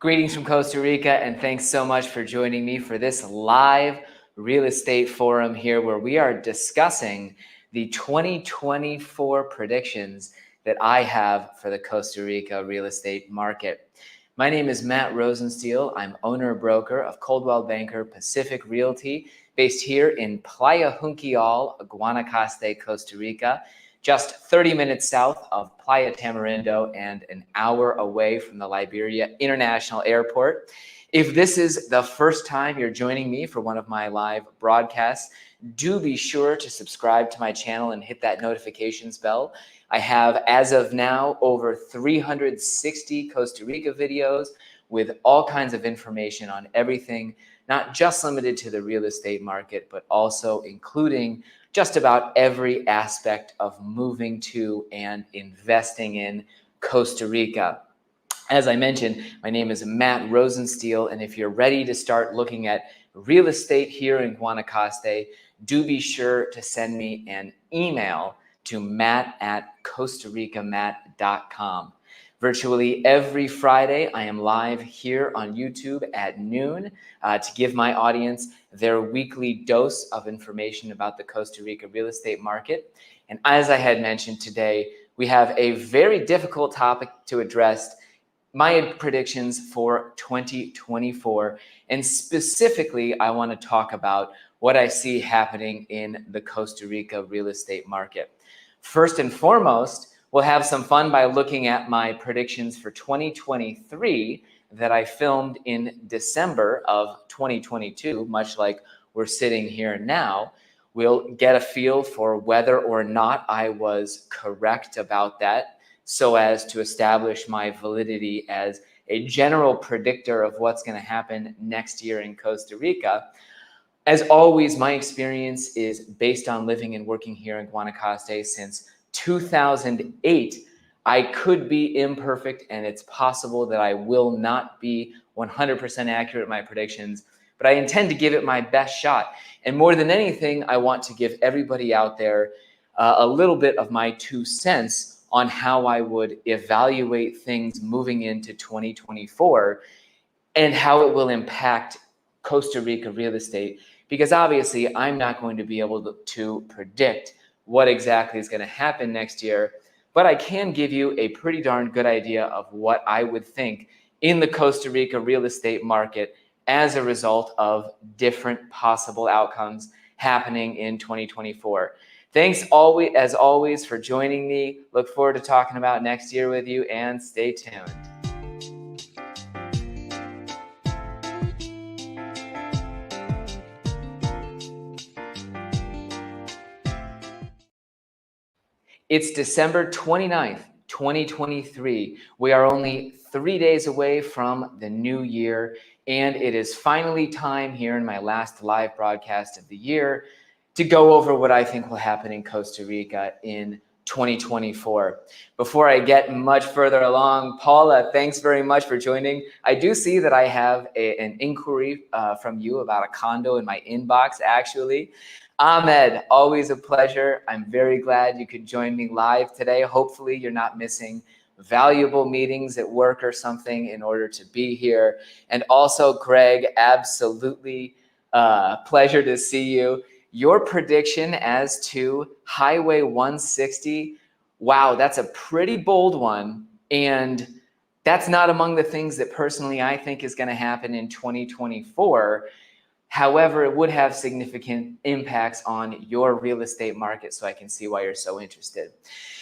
Greetings from Costa Rica, and thanks so much for joining me for this live real estate forum here where we are discussing the 2024 predictions that I have for the Costa Rica real estate market. My name is Matt Rosenstiel. I'm owner-broker of Coldwell Banker Pacific Realty, based here in Playa Junquial, Guanacaste, Costa Rica, just 30 minutes south of Playa Tamarindo and an hour away from the Liberia International Airport. If this is the first time you're joining me for one of my live broadcasts, do be sure to subscribe to my channel and hit that notifications bell. I have, as of now, over 360 Costa Rica videos with all kinds of information on everything, not just limited to the real estate market, but also including just about every aspect of moving to and investing in Costa Rica. As I mentioned, my name is Matt Rosenstiel, and if you're ready to start looking at real estate here in Guanacaste, do be sure to send me an email to matt@costaricamat.com. Virtually every Friday, I am live here on YouTube at noon to give my audience their weekly dose of information about the Costa Rica real estate market. And as I had mentioned today, we have a very difficult topic to address, my predictions for 2024. And specifically, I want to talk about what I see happening in the Costa Rica real estate market. First and foremost, we'll have some fun by looking at my predictions for 2023 that I filmed in December of 2022, much like we're sitting here now. We'll get a feel for whether or not I was correct about that, so as to establish my validity as a general predictor of what's going to happen next year in Costa Rica. As always, my experience is based on living and working here in Guanacaste since 2008. I could be imperfect, and it's possible that I will not be 100% accurate in my predictions, but I intend to give it my best shot. And more than anything, I want to give everybody out there a little bit of my 2 cents on how I would evaluate things moving into 2024 and how it will impact Costa Rica real estate. Because obviously, I'm not going to be able to predict what exactly is going to happen next year, but I can give you a pretty darn good idea of what I would think in the Costa Rica real estate market as a result of different possible outcomes happening in 2024. Thanks as always for joining me. Look forward to talking about next year with you, and stay tuned. It's December 29th, 2023. We are only 3 days away from the new year, and it is finally time here in my last live broadcast of the year to go over what I think will happen in Costa Rica in 2024. Before I get much further along, Paula, thanks very much for joining. I do see that I have an inquiry from you about a condo in my inbox, actually. Ahmed, always a pleasure. I'm very glad you could join me live today. Hopefully you're not missing valuable meetings at work or something in order to be here. And also, Greg, absolutely pleasure to see you. Your prediction as to Highway 160, wow, that's a pretty bold one. And that's not among the things that personally I think is going to happen in 2024. However, it would have significant impacts on your real estate market, so I can see why you're so interested.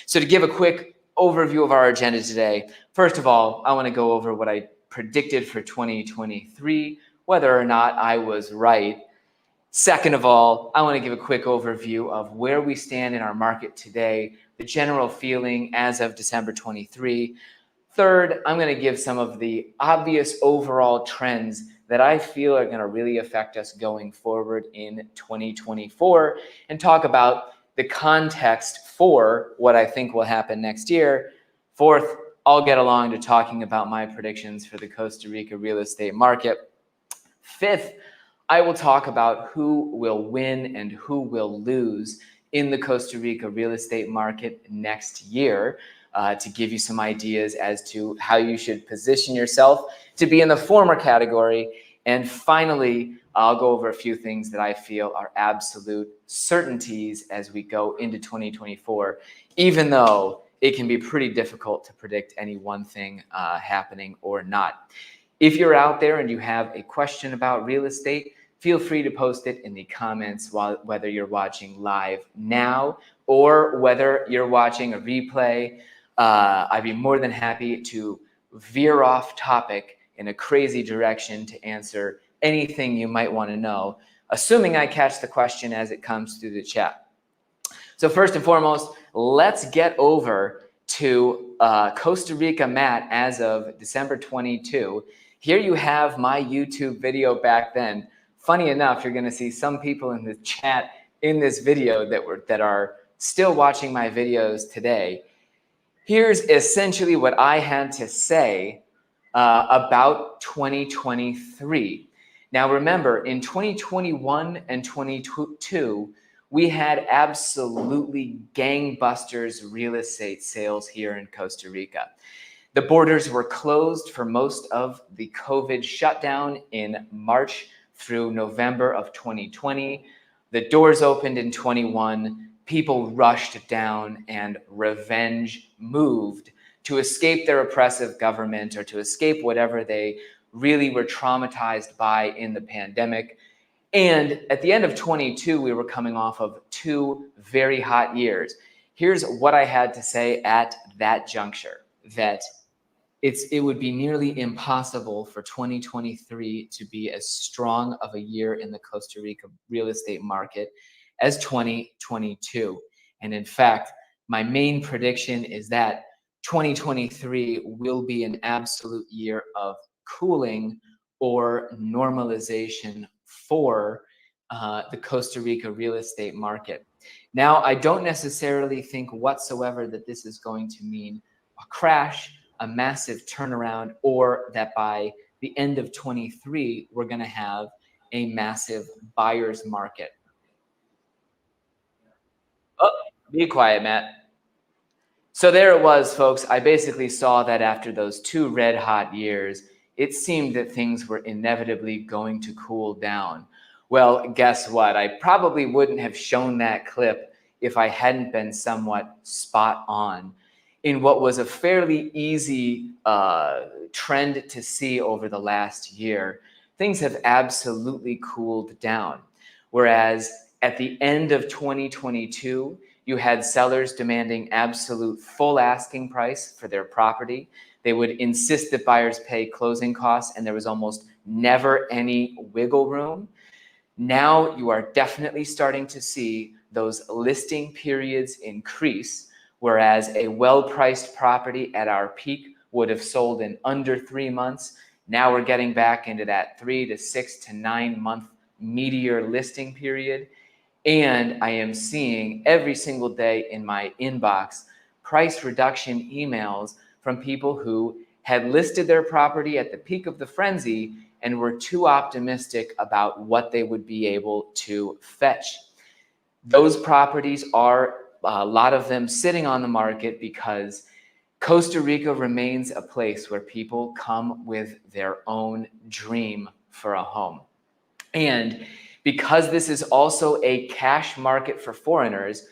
So to give a quick overview of our agenda today, first of all, I want to go over what I predicted for 2023, whether or not I was right. Second of all, I want to give a quick overview of where we stand in our market today, the general feeling as of December 23. Third, I'm going to give some of the obvious overall trends that I feel are going to really affect us going forward in 2024, and talk about the context for what I think will happen next year. Fourth, I'll get along to talking about my predictions for the Costa Rica real estate market. Fifth, I will talk about who will win and who will lose in the Costa Rica real estate market next year. to give you some ideas as to how you should position yourself to be in the former category. And finally, I'll go over a few things that I feel are absolute certainties as we go into 2024, even though it can be pretty difficult to predict any one thing happening or not. If you're out there and you have a question about real estate, feel free to post it in the comments, whether you're watching live now or whether you're watching a replay. I'd be more than happy to veer off topic in a crazy direction to answer anything you might want to know, assuming I catch the question as it comes through the chat. So first and foremost, let's get over to Costa Rica Matt as of December 22. Here you have my YouTube video back then. Funny enough, you're going to see some people in the chat in this video that are still watching my videos today. Here's essentially what I had to say about 2023. Now remember, in 2021 and 2022, we had absolutely gangbusters real estate sales here in Costa Rica. The borders were closed for most of the COVID shutdown in March through November of 2020. The doors opened in 21. People rushed down and revenge moved to escape their oppressive government or to escape whatever they really were traumatized by in the pandemic. And at the end of 22, we were coming off of 2 very hot years. Here's what I had to say at that juncture, that it would be nearly impossible for 2023 to be as strong of a year in the Costa Rica real estate market as 2022. And in fact, my main prediction is that 2023 will be an absolute year of cooling or normalization for the Costa Rica real estate market. Now, I don't necessarily think whatsoever that this is going to mean a crash, a massive turnaround, or that by the end of 23, we're going to have a massive buyer's market. Oh, be quiet, Matt. So there it was, folks. I basically saw that after those 2 red hot years, it seemed that things were inevitably going to cool down. Well, guess what? I probably wouldn't have shown that clip if I hadn't been somewhat spot on in what was a fairly easy trend to see over the last year. Things have absolutely cooled down. Whereas at the end of 2022, you had sellers demanding absolute full asking price for their property. They would insist that buyers pay closing costs, and there was almost never any wiggle room. Now you are definitely starting to see those listing periods increase, whereas a well-priced property at our peak would have sold in under 3 months. Now we're getting back into that 3 to 6 to 9 month meteor listing period. And I am seeing every single day in my inbox price reduction emails from people who had listed their property at the peak of the frenzy and were too optimistic about what they would be able to fetch. Those properties are, a lot of them, sitting on the market because Costa Rica remains a place where people come with their own dream for a home. And because this is also a cash market for foreigners,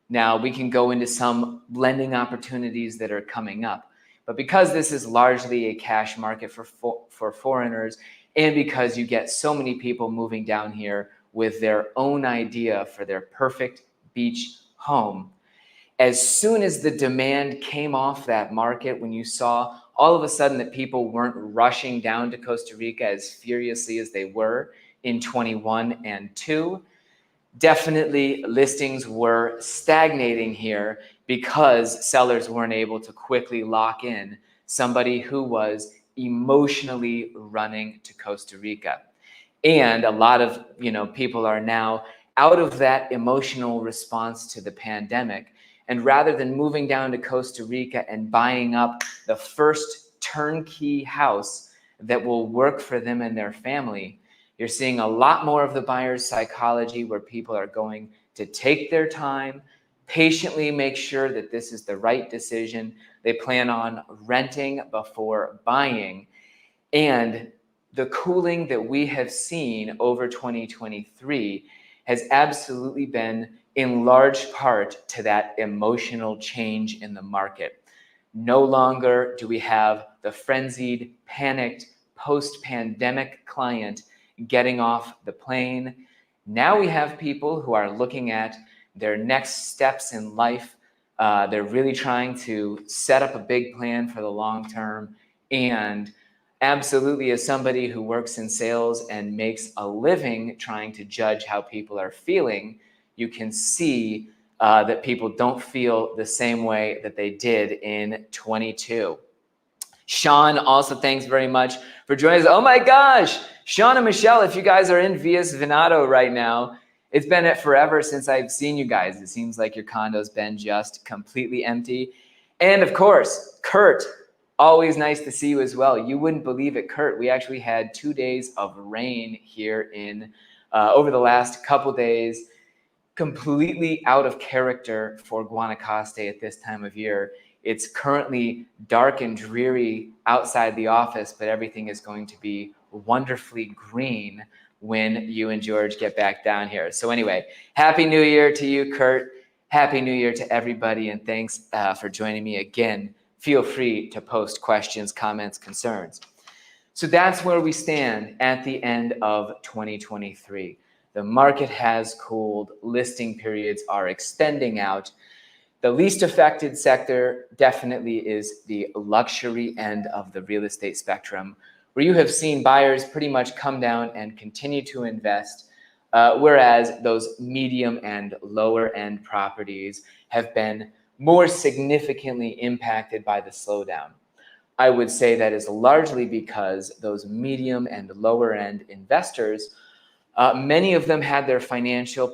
now we can go into some lending opportunities that are coming up. But because this is largely a cash market for foreigners, and because you get so many people moving down here with their own idea for their perfect beach home, as soon as the demand came off that market, when you saw all of a sudden that people weren't rushing down to Costa Rica as furiously as they were in 21 and 2, definitely listings were stagnating here because sellers weren't able to quickly lock in somebody who was emotionally running to Costa Rica. And a lot of people are now out of that emotional response to the pandemic. And rather than moving down to Costa Rica and buying up the first turnkey house that will work for them and their family, you're seeing a lot more of the buyer's psychology where people are going to take their time, patiently make sure that this is the right decision. They plan on renting before buying. And the cooling that we have seen over 2023 has absolutely been in large part to that emotional change in the market. No longer do we have the frenzied, panicked, post-pandemic client getting off the plane. Now we have people who are looking at their next steps in life. They're really trying to set up a big plan for the long term. And absolutely, as somebody who works in sales and makes a living trying to judge how people are feeling, you can see that people don't feel the same way that they did in 22. Sean, also thanks very much for joining us. Oh my gosh, Sean and Michelle, if you guys are in Vias Venato right now, it's been forever since I've seen you guys. It seems like your condo's been just completely empty. And of course, Kurt, always nice to see you as well. You wouldn't believe it, Kurt. We actually had 2 days of rain here in over the last couple days, completely out of character for Guanacaste at this time of year. It's currently dark and dreary outside the office, but everything is going to be wonderfully green when you and George get back down here. So anyway, Happy New Year to you, Kurt. Happy New Year to everybody, and thanks for joining me again. Feel free to post questions, comments, concerns. So that's where we stand at the end of 2023. The market has cooled, listing periods are extending out. The least affected sector definitely is the luxury end of the real estate spectrum, where you have seen buyers pretty much come down and continue to invest, whereas those medium and lower end properties have been more significantly impacted by the slowdown. I would say that is largely because those medium and lower end investors, many of them had their financial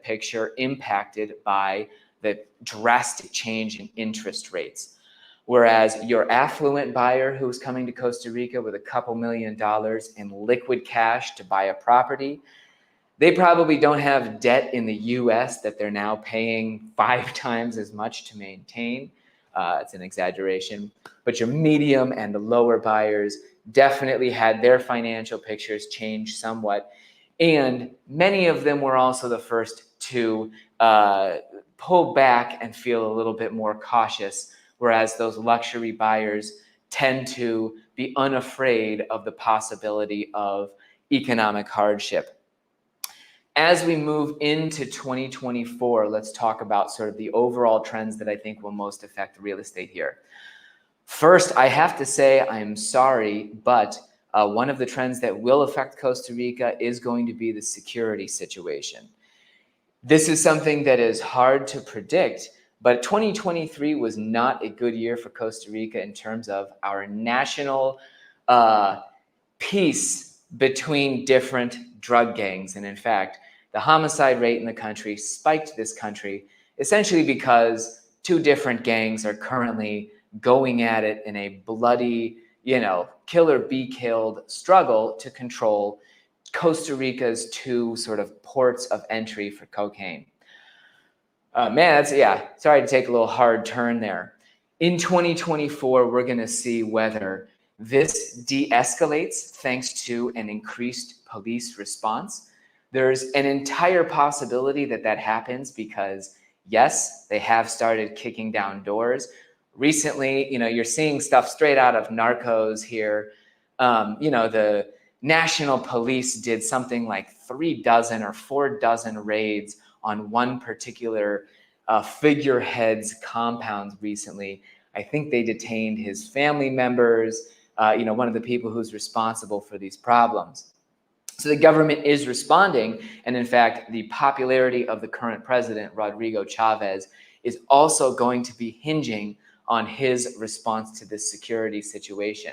picture impacted by the drastic change in interest rates. Whereas your affluent buyer who's coming to Costa Rica with a couple $1 million in liquid cash to buy a property, they probably don't have debt in the US that they're now paying 5 times as much to maintain. It's an exaggeration. But your medium and the lower buyers definitely had their financial pictures change somewhat. And many of them were also the first to pull back and feel a little bit more cautious, whereas those luxury buyers tend to be unafraid of the possibility of economic hardship. As we move into 2024, let's talk about sort of the overall trends that I think will most affect real estate here. First, I have to say I'm sorry, but one of the trends that will affect Costa Rica is going to be the security situation. This is something that is hard to predict, but 2023 was not a good year for Costa Rica in terms of our national peace between different drug gangs. And in fact, the homicide rate in the country spiked this country essentially because 2 different gangs are currently going at it in a bloody, kill or be killed struggle to control Costa Rica's 2 sort of ports of entry for cocaine. Man, sorry to take a little hard turn there. In 2024, we're going to see whether this de-escalates thanks to an increased police response. There's an entire possibility that that happens because, yes, they have started kicking down doors. Recently, you're seeing stuff straight out of Narcos here. The National Police did something like 3 dozen or 4 dozen raids on one particular figurehead's compound recently. I think they detained his family members, one of the people who's responsible for these problems. So the government is responding. And in fact, the popularity of the current president, Rodrigo Chavez, is also going to be hinging on his response to this security situation.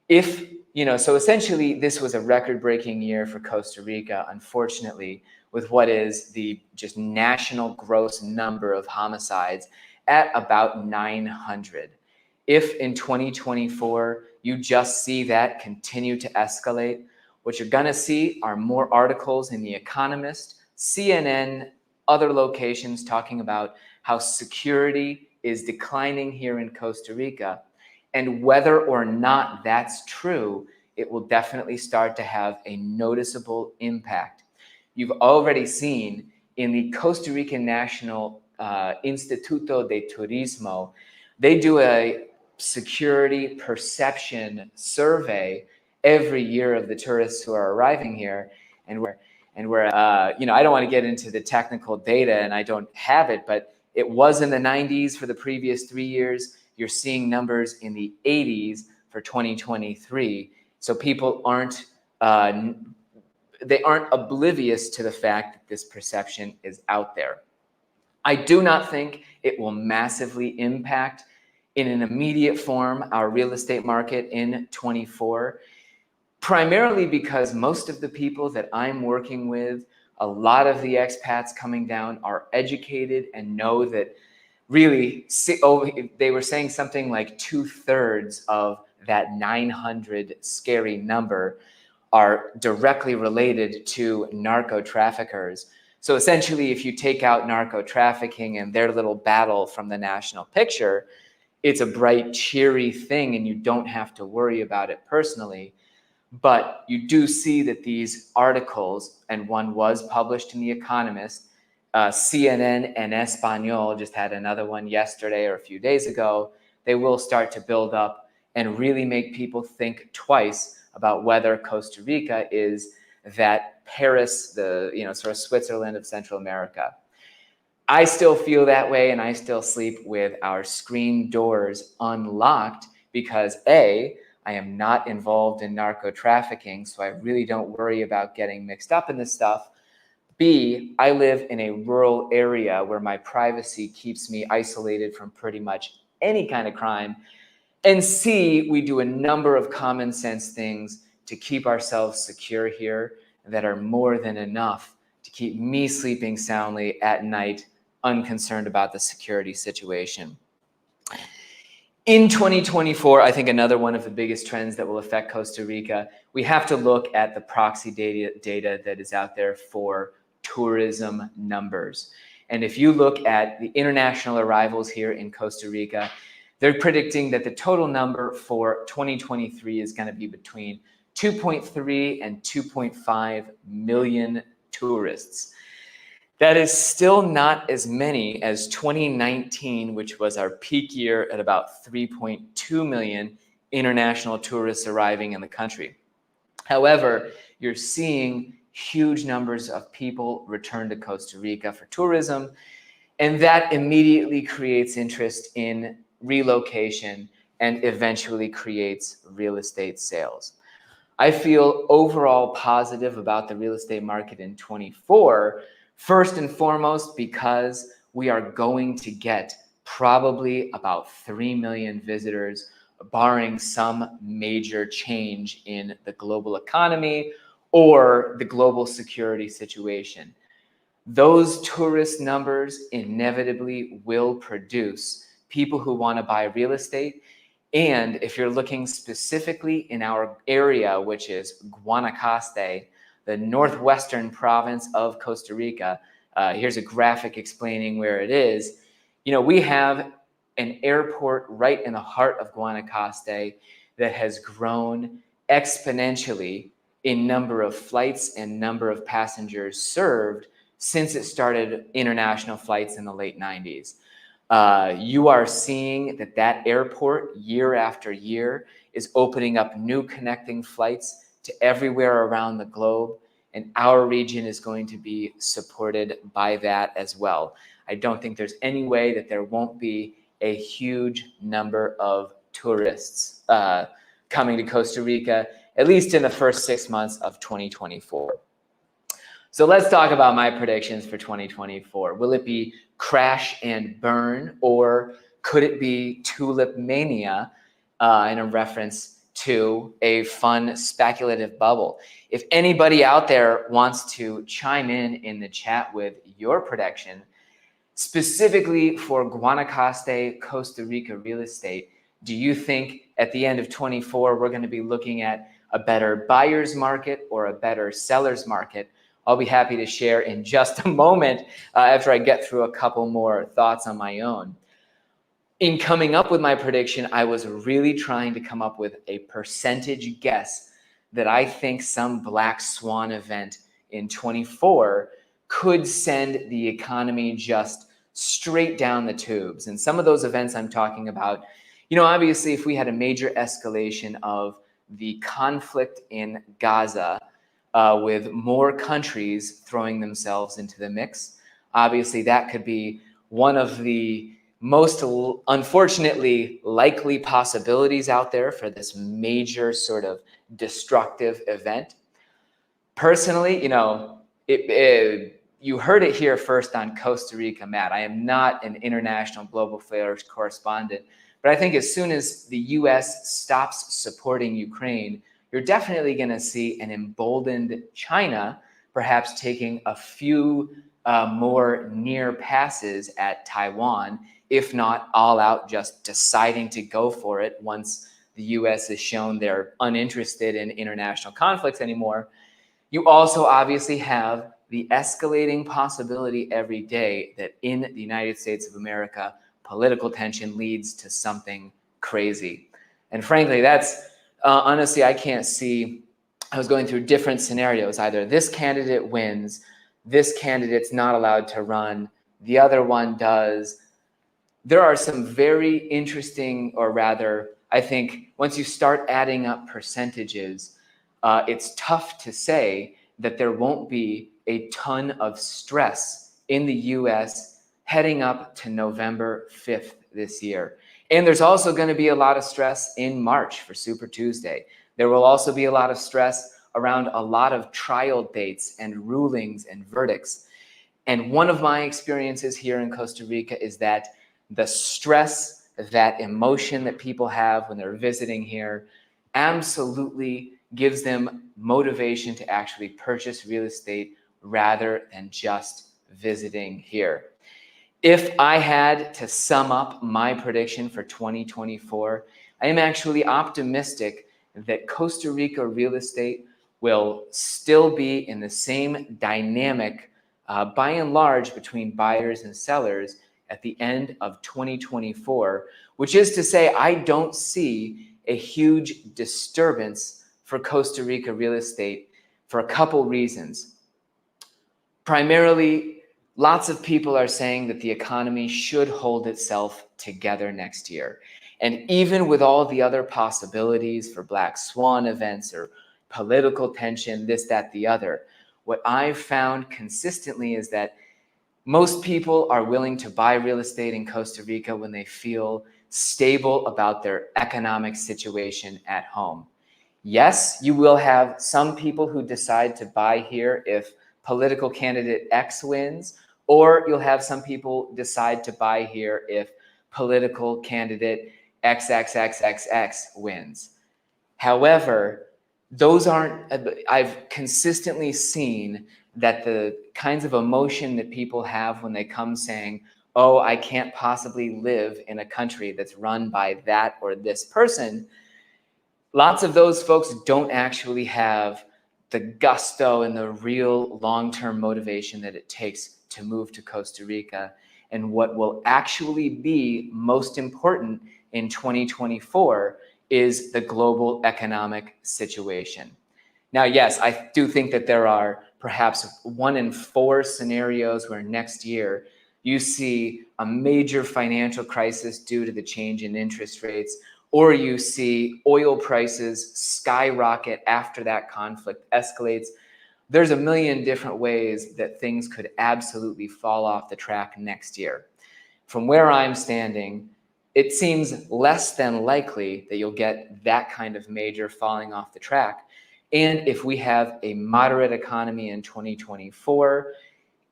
So essentially this was a record-breaking year for Costa Rica, unfortunately, with what is the just national gross number of homicides at about 900. If in 2024 you just see that continue to escalate, what you're going to see are more articles in The Economist, CNN, other locations talking about how security is declining here in Costa Rica. And whether or not that's true, it will definitely start to have a noticeable impact. You've already seen in the Costa Rican National Instituto de Turismo, they do a security perception survey every year of the tourists who are arriving here. And we're I don't want to get into the technical data, and I don't have it, but it was in the 90s for the previous 3 years. You're seeing numbers in the 80s for 2023. So people aren't oblivious to the fact that this perception is out there. I do not think it will massively impact in an immediate form our real estate market in 24, primarily because most of the people that I'm working with, a lot of the expats coming down, are educated and know that really, they were saying something like 2/3 of that 900 scary number are directly related to narco traffickers. So essentially, if you take out narco trafficking and their little battle from the national picture, it's a bright, cheery thing, and you don't have to worry about it personally. But you do see that these articles, and one was published in The Economist, CNN and Espanol just had another one yesterday or a few days ago, they will start to build up and really make people think twice about whether Costa Rica is that Paris, the sort of Switzerland of Central America. I still feel that way, and I still sleep with our screen doors unlocked because A, I am not involved in narco trafficking, so I really don't worry about getting mixed up in this stuff. B, I live in a rural area where my privacy keeps me isolated from pretty much any kind of crime. And C, we do a number of common sense things to keep ourselves secure here that are more than enough to keep me sleeping soundly at night, unconcerned about the security situation. In 2024, I think another one of the biggest trends that will affect Costa Rica, we have to look at the proxy data that is out there for tourism numbers. And if you look at the international arrivals here in Costa Rica, they're predicting that the total number for 2023 is going to be between 2.3 and 2.5 million tourists. That is still not as many as 2019, which was our peak year at about 3.2 million international tourists arriving in the country. However, you're seeing huge numbers of people return to Costa Rica for tourism, and that immediately creates interest in relocation and eventually creates real estate sales. I feel overall positive about the real estate market in 24, first and foremost because we are going to get probably about 3 million visitors, barring some major change in the global economy or the global security situation. Those tourist numbers inevitably will produce people who want to buy real estate. And if you're looking specifically in our area, which is Guanacaste, the northwestern province of Costa Rica, here's a graphic explaining where it is. We have an airport right in the heart of Guanacaste that has grown exponentially in number of flights and number of passengers served since it started international flights in the late 90s. You are seeing that airport year after year is opening up new connecting flights to everywhere around the globe, and our region is going to be supported by that as well. I don't think there's any way that there won't be a huge number of tourists coming to Costa Rica, at least in the first 6 months of 2024. So let's talk about my predictions for 2024. Will it be crash and burn, or could it be tulip mania in a reference to a fun speculative bubble? If anybody out there wants to chime in the chat with your prediction, specifically for Guanacaste, Costa Rica real estate, do you think at the end of 24 we're going to be looking at a better buyer's market or a better seller's market? I'll be happy to share in just a moment after I get through a couple more thoughts on my own. In coming up with my prediction, I was really trying to come up with a percentage guess that I think some black swan event in 24 could send the economy just straight down the tubes. And some of those events I'm talking about, obviously, if we had a major escalation of the conflict in Gaza, with more countries throwing themselves into the mix, obviously that could be one of the most unfortunately likely possibilities out there for this major sort of destructive event. Personally, you heard it here first on Costa Rica, Matt. I am not an international global affairs correspondent, but I think as soon as the U.S. stops supporting Ukraine, you're definitely going to see an emboldened China perhaps taking a few more near passes at Taiwan, if not all out just deciding to go for it once the U.S. has shown they're uninterested in international conflicts anymore. You also obviously have the escalating possibility every day that in the United States of America, political tension leads to something crazy. And frankly, that's honestly, I can't see. I was going through different scenarios. Either this candidate wins, this candidate's not allowed to run, the other one does. There are some very interesting, or rather, I think once you start adding up percentages, it's tough to say that there won't be a ton of stress in the US heading up to November 5th this year. And there's also going to be a lot of stress in March for Super Tuesday. There will also be a lot of stress around a lot of trial dates and rulings and verdicts. And one of my experiences here in Costa Rica is that the stress, that emotion that people have when they're visiting here, absolutely gives them motivation to actually purchase real estate rather than just visiting here. If I had to sum up my prediction for 2024, I am actually optimistic that Costa Rica real estate will still be in the same dynamic, by and large, between buyers and sellers at the end of 2024, which is to say, I don't see a huge disturbance for Costa Rica real estate for a couple reasons. Primarily, lots of people are saying that the economy should hold itself together next year. And even with all the other possibilities for black swan events or political tension, this, that, the other, what I've found consistently is that most people are willing to buy real estate in Costa Rica when they feel stable about their economic situation at home. Yes, you will have some people who decide to buy here if political candidate X wins, or you'll have some people decide to buy here if political candidate XXXXX wins. However, those aren't, I've consistently seen that the kinds of emotion that people have when they come saying, oh, I can't possibly live in a country that's run by that or this person, lots of those folks don't actually have the gusto and the real long-term motivation that it takes to move to Costa Rica. And what will actually be most important in 2024 is the global economic situation. Now, yes, I do think that there are perhaps 1 in 4 scenarios where next year you see a major financial crisis due to the change in interest rates, or you see oil prices skyrocket after that conflict escalates. There's a million different ways that things could absolutely fall off the track next year. From where I'm standing, it seems less than likely that you'll get that kind of major falling off the track. And if we have a moderate economy in 2024,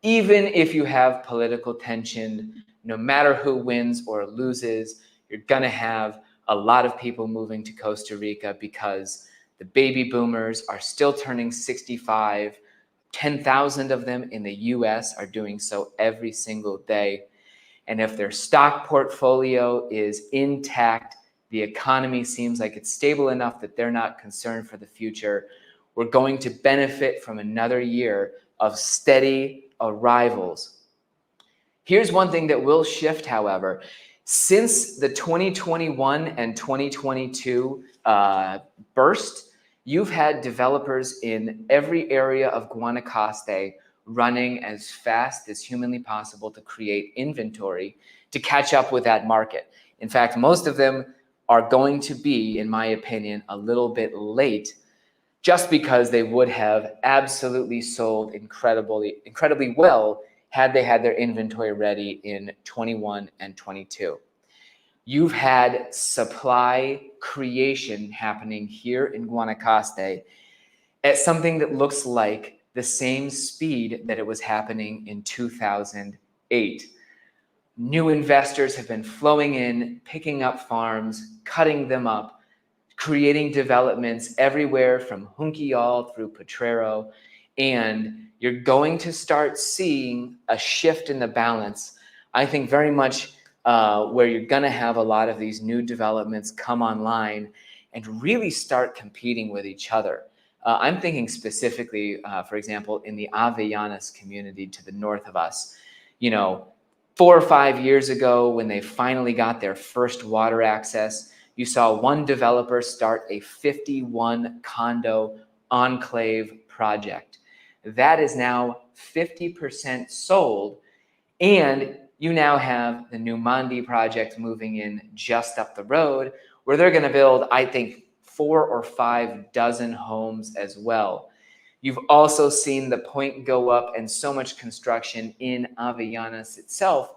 even if you have political tension, no matter who wins or loses, you're going to have a lot of people moving to Costa Rica because the baby boomers are still turning 65. 10,000 of them in the US are doing so every single day. And if their stock portfolio is intact, the economy seems like it's stable enough that they're not concerned for the future, we're going to benefit from another year of steady arrivals. Here's one thing that will shift, however. Since the 2021 and 2022 burst, you've had developers in every area of Guanacaste running as fast as humanly possible to create inventory to catch up with that market. In fact, most of them are going to be, in my opinion, a little bit late, just because they would have absolutely sold incredibly well had they had their inventory ready in 21 and 22. You've had supply creation happening here in Guanacaste at something that looks like the same speed that it was happening in 2008. New investors have been flowing in, picking up farms, cutting them up, creating developments everywhere from Junquillal through Potrero, and you're going to start seeing a shift in the balance, I think very much where you're going to have a lot of these new developments come online and really start competing with each other. I'm thinking specifically, for example, in the Avellanas community to the north of us. 4 or 5 years ago, when they finally got their first water access, you saw one developer start a 51 condo enclave project. That is now 50% sold, and you now have the new Mandi project moving in just up the road, where they're going to build, I think, 4 or 5 dozen homes as well. You've also seen the point go up and so much construction in Avellanas itself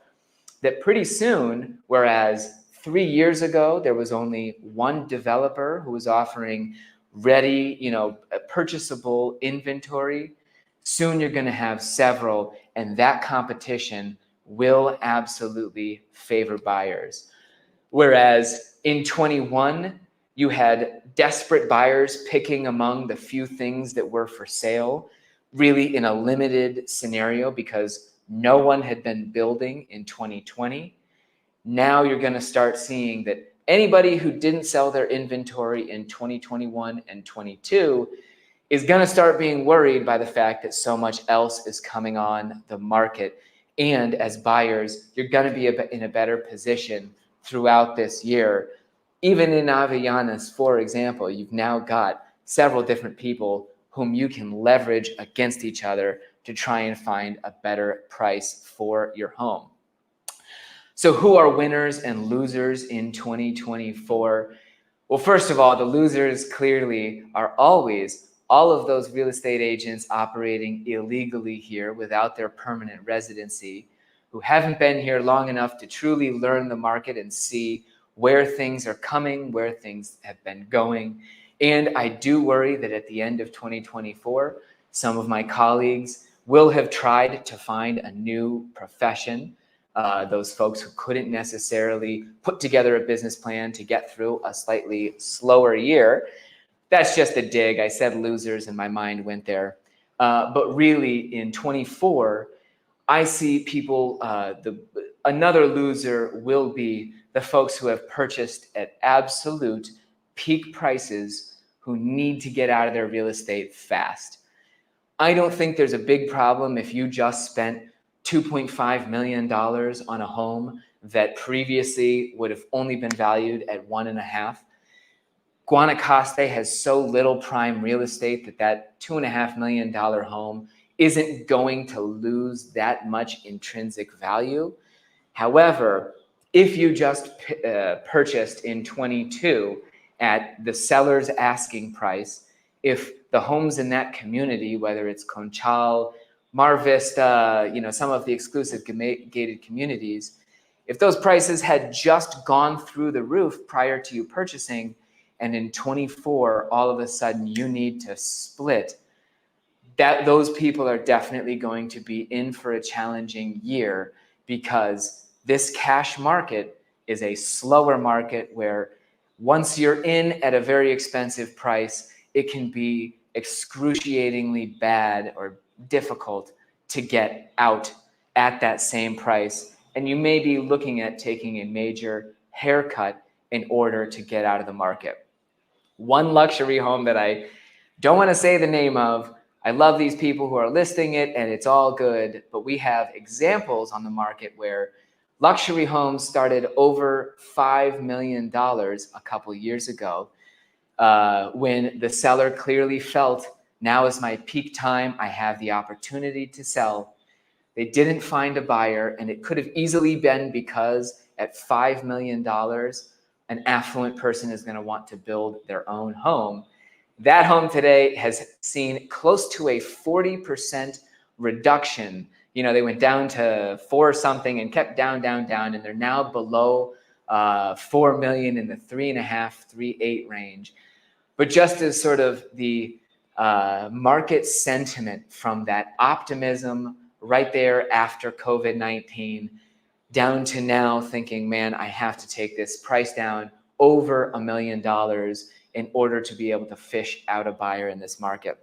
that pretty soon, whereas 3 years ago, there was only one developer who was offering ready, purchasable inventory, soon you're going to have several, and that competition will absolutely favor buyers. Whereas in 21, you had desperate buyers picking among the few things that were for sale, really in a limited scenario because no one had been building in 2020. Now you're going to start seeing that anybody who didn't sell their inventory in 2021 and 22 is going to start being worried by the fact that so much else is coming on the market. And as buyers, you're going to be in a better position throughout this year. Even in Avellanas, for example, you've now got several different people whom you can leverage against each other to try and find a better price for your home. So who are winners and losers in 2024? Well, first of all, the losers clearly are always all of those real estate agents operating illegally here without their permanent residency, who haven't been here long enough to truly learn the market and see where things are coming, where things have been going. And I do worry that at the end of 2024, some of my colleagues will have tried to find a new profession. Those folks who couldn't necessarily put together a business plan to get through a slightly slower year. That's just a dig. I said losers and my mind went there. But really in 24, I see people, another loser will be the folks who have purchased at absolute peak prices who need to get out of their real estate fast. I don't think there's a big problem if you just spent $2.5 million on a home that previously would have only been valued at 1.5. Guanacaste has so little prime real estate that $2.5 million home isn't going to lose that much intrinsic value. However, if you just purchased in 22 at the seller's asking price, if the homes in that community, whether it's Conchal, Mar Vista, some of the exclusive gated communities, if those prices had just gone through the roof prior to you purchasing, and in 24, all of a sudden you need to split, that those people are definitely going to be in for a challenging year, because this cash market is a slower market where once you're in at a very expensive price, it can be excruciatingly bad or difficult to get out at that same price. And you may be looking at taking a major haircut in order to get out of the market. One luxury home that I don't want to say the name of, I love these people who are listing it and it's all good, but we have examples on the market where luxury homes started over $5 million a couple years ago, when the seller clearly felt, now is my peak time, I have the opportunity to sell. They didn't find a buyer, and it could have easily been because at $5 million, an affluent person is going to want to build their own home. That home today has seen close to a 40% reduction. They went down to 4 something and kept down, and they're now below 4 million in the 3.5, 3.8 range. But just as sort of the market sentiment from that optimism right there after COVID-19 down to now thinking, man, I have to take this price down over $1 million in order to be able to fish out a buyer in this market.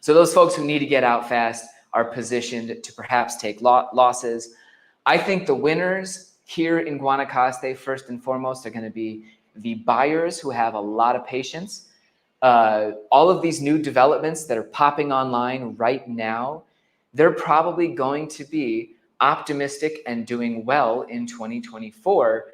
So those folks who need to get out fast are positioned to perhaps take losses. I think the winners here in Guanacaste, first and foremost, are going to be the buyers who have a lot of patience. All of these new developments that are popping online right now, they're probably going to be optimistic and doing well in 2024.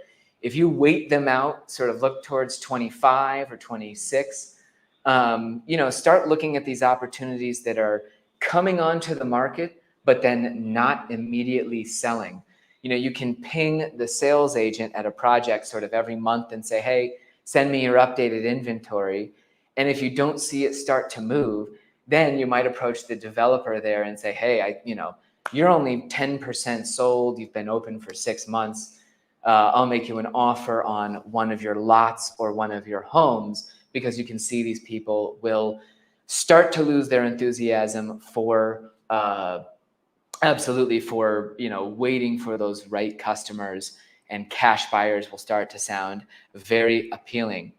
If you wait them out, sort of look towards 25 or 26, start looking at these opportunities that are coming onto the market, but then not immediately selling. You can ping the sales agent at a project sort of every month and say, hey, send me your updated inventory. And if you don't see it start to move, then you might approach the developer there and say, hey, you're only 10% sold. You've been open for 6 months. I'll make you an offer on one of your lots or one of your homes, because you can see these people will start to lose their enthusiasm for absolutely for waiting for those right customers, and cash buyers will start to sound very appealing.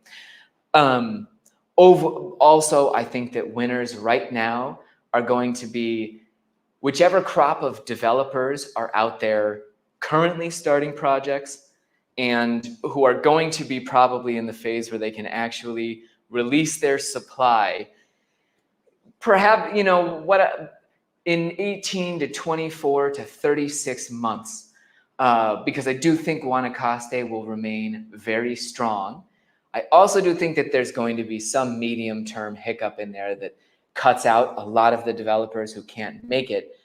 Also, I think that winners right now are going to be whichever crop of developers are out there currently starting projects and who are going to be probably in the phase where they can actually release their supply. Perhaps, in 18 to 24 to 36 months, because I do think Guanacaste will remain very strong. I also do think that there's going to be some medium-term hiccup in there that cuts out a lot of the developers who can't make it.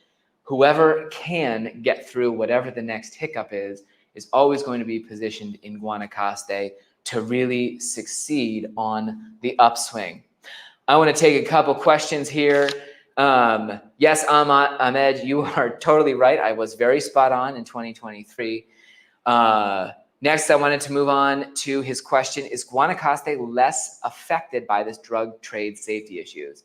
Whoever can get through whatever the next hiccup is always going to be positioned in Guanacaste to really succeed on the upswing. I want to take a couple questions here. Yes, Ahmed, you are totally right. I was very spot on in 2023. Next, I wanted to move on to his question, is Guanacaste less affected by this drug trade safety issues?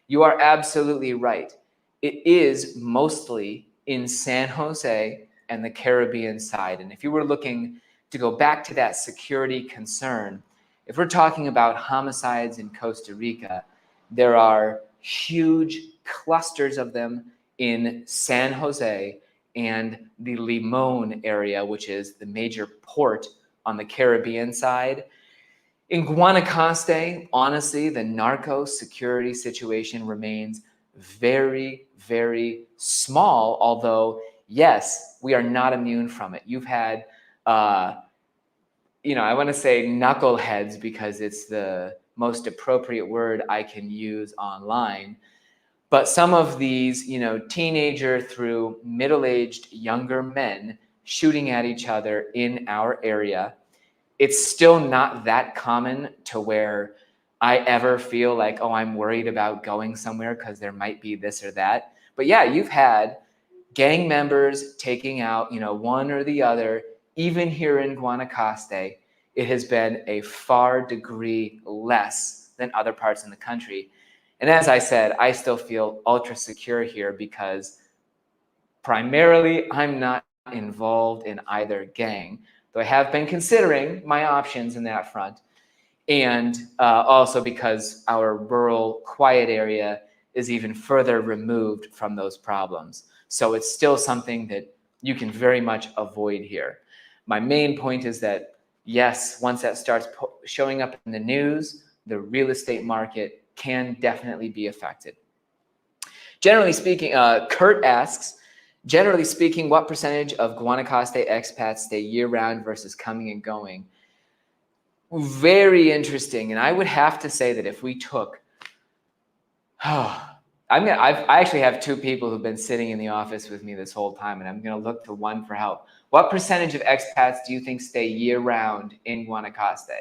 You are absolutely right. It is mostly in San Jose and the Caribbean side. And if you were looking to go back to that security concern, if we're talking about homicides in Costa Rica, there are huge clusters of them in San Jose and the Limon area, which is the major port on the Caribbean side. In Guanacaste, honestly, the narco security situation remains very, very small, although, yes, we are not immune from it. You've had, I want to say knuckleheads because it's the most appropriate word I can use online. But some of these, teenager through middle-aged younger men shooting at each other in our area, it's still not that common to where I ever feel like, oh, I'm worried about going somewhere because there might be this or that. But yeah, you've had gang members taking out, one or the other. Even here in Guanacaste, it has been a far degree less than other parts in the country. And as I said, I still feel ultra secure here because primarily I'm not involved in either gang, though I have been considering my options in that front. And also because our rural, quiet area is even further removed from those problems. So it's still something that you can very much avoid here. My main point is that, yes, once that starts showing up in the news, the real estate market can definitely be affected. Generally speaking, Kurt asks, generally speaking, what percentage of Guanacaste expats stay year-round versus coming and going? Very interesting. And I would have to say that if we took, I actually have two people who've been sitting in the office with me this whole time, and I'm going to look to one for help. What percentage of expats do you think stay year-round in Guanacaste?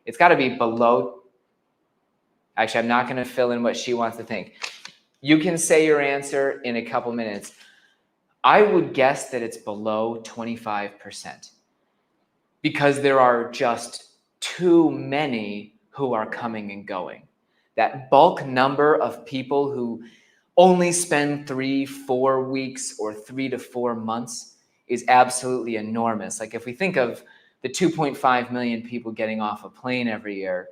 It's got to be below. Actually, I'm not going to fill in what she wants to think. You can say your answer in a couple minutes. I would guess that it's below 25% because there are just too many who are coming and going. That bulk number of people who only spend 3-4 weeks or 3 to 4 months is absolutely enormous. Like if we think of the 2.5 million people getting off a plane every year,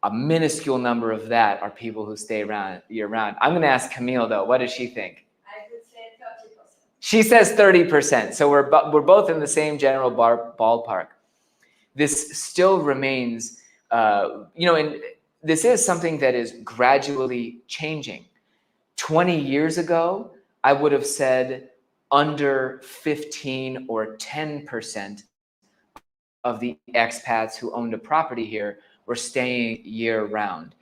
a minuscule number of that are people who stay around year-round. I'm going to ask Camille, though. What does she think? I would say 30%. She says 30%. So we're both in the same general ballpark. This still remains, and this is something that is gradually changing. 20 years ago, I would have said under 15 or 10% of the expats who owned a property here were staying year-round.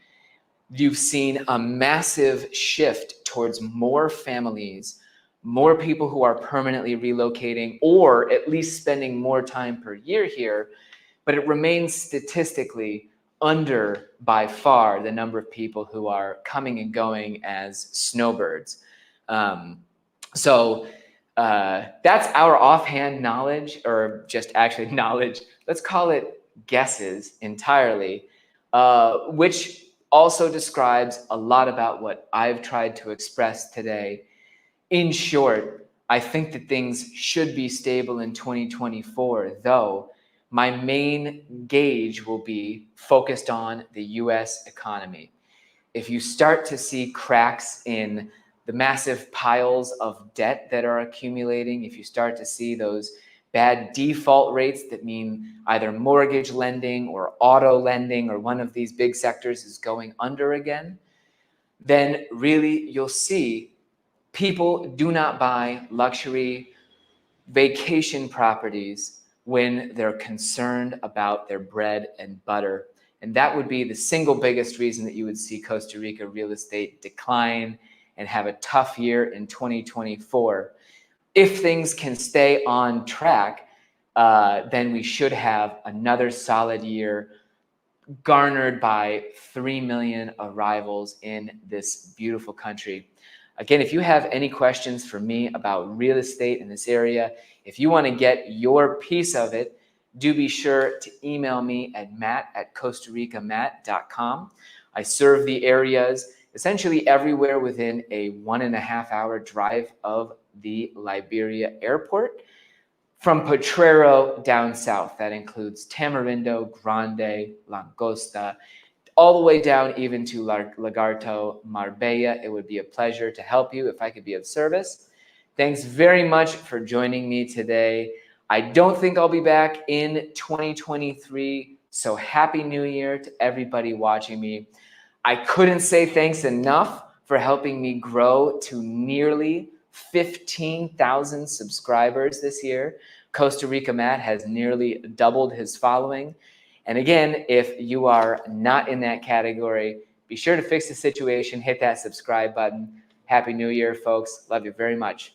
You've seen a massive shift towards more families, more people who are permanently relocating or at least spending more time per year here, but it remains statistically under, by far, the number of people who are coming and going as snowbirds. So that's our offhand knowledge, or just actually knowledge. Let's call it guesses entirely, which also describes a lot about what I've tried to express today. In short, I think that things should be stable in 2024, though my main gauge will be focused on the US economy. If you start to see cracks in the massive piles of debt that are accumulating, if you start to see those bad default rates that mean either mortgage lending or auto lending or one of these big sectors is going under again, then really you'll see people do not buy luxury vacation properties when they're concerned about their bread and butter. And that would be the single biggest reason that you would see Costa Rica real estate decline and have a tough year in 2024. If things can stay on track, then we should have another solid year garnered by 3 million arrivals in this beautiful country. Again, if you have any questions for me about real estate in this area, if you want to get your piece of it, do be sure to email me at matt@costaricamatt.com. I serve the areas essentially everywhere within a 1.5-hour drive of the Liberia airport. From Potrero down south, that includes Tamarindo, Grande, Langosta, all the way down even to Lagarto, Marbella. It would be a pleasure to help you if I could be of service. Thanks very much for joining me today. I don't think I'll be back in 2023, so Happy New Year to everybody watching me. I couldn't say thanks enough for helping me grow to nearly 15,000 subscribers this year. Costa Rica Matt has nearly doubled his following. And again, if you are not in that category, be sure to fix the situation, hit that subscribe button. Happy New Year, folks. Love you very much.